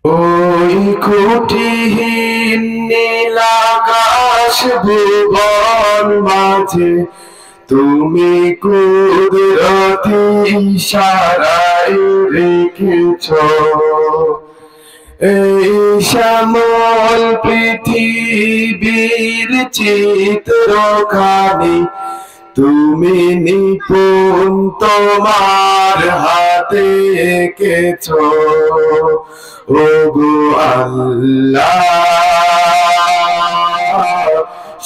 ওই খুঁটিহীন নীল আকাশ ভুবন মাঝে তুমি কুদরতি ইশারায় রেখেছ এই শ্যামল পৃথিবীর চিত্রখানি তুমি নিপুণ তোমার হাতে এঁকেছ ওগো আল্লাহ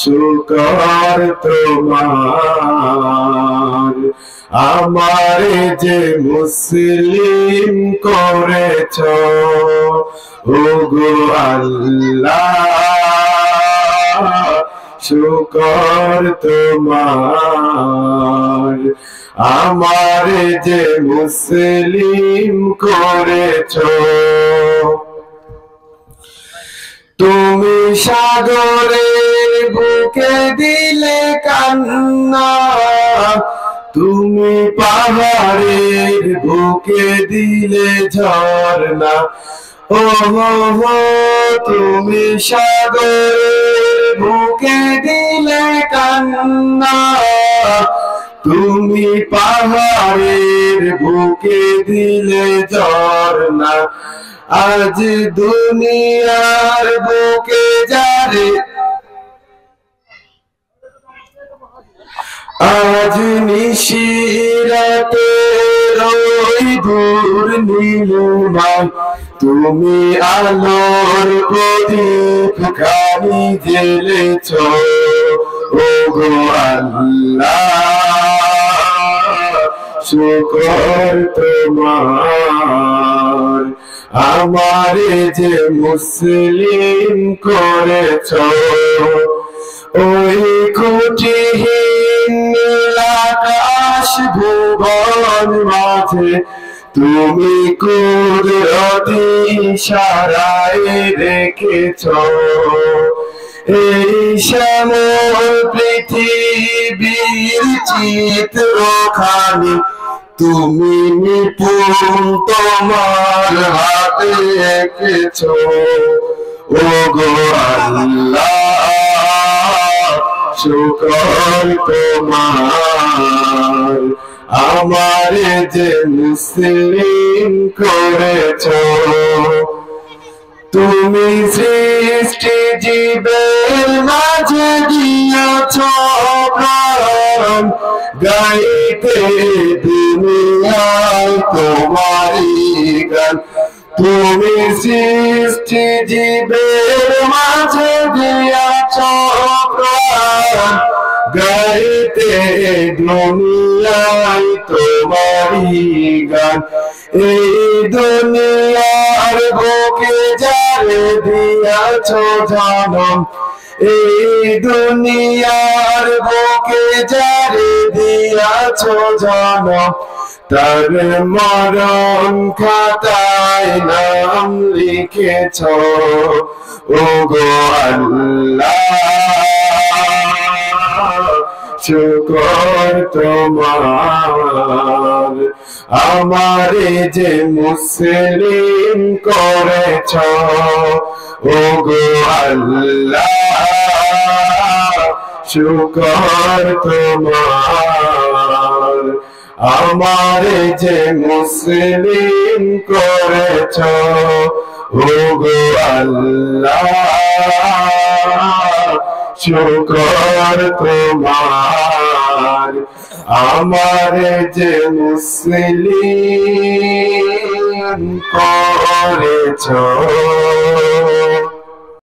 শুকর তোমার আমারে যে মুসলিম করেছ ওগো আল্লাহ শুকর তোমার আমারে যে মুসলিম করেছ তুমি সাগরের বুকে দিলে কান্না তুমি পাহাড়ের বুকে দিলে ঝর্ণা ও হো তুমি সাগরের বুকে দিলে কান্না তুমি পাহাড়ের বুকে দিলে ঝর্ণা আজ দুনিয়ার বুকে যারে আজ নিশিরাতে ওই দূর নীলিমায় তুমি আলোর প্রদীপ খানি জ্বেলেছ ওগো আল্লাহ শুকর তোমার আমারে যে মুসলিম করেছ ওই খুঁটিহীন নীল আকাশ ভুবন মাঝে তুমি কুদরতি ইশারায় রেখেছ এই শ্যামল পৃথিবীর চিত্রখানি তুমি নিপুণ তোমার হাতে এঁকেছ ওগো আল্লাহ শুকর তোমার আমারে যে মুসলিম করেছ তুমি সৃষ্টি জীবের মাঝে দিয়েছ প্রাণ গাইতে দুনিয়ায় তোমারই গান তুমি সৃষ্টি জীবের মাঝে দিয়েছ প্রাণ গাইতে দুনিয়ায় তোমারই গান এই দুনিয়ার বুকে যারে দিয়াছ জনম এই দুনিয়ার বুকে যারে দিয়াছ জনম তার মরণ খাতায় নাম লিখেছ ওগো আল্লাহ শুকর তোমার আমারে যে মুসলিম করেছ ওগো আল্লাহ শুকর তোমার আমারে যে মুসলিম করেছ ওগো আল্লাহ শুকর তোমার আমারে যে মুসলিম করেছ।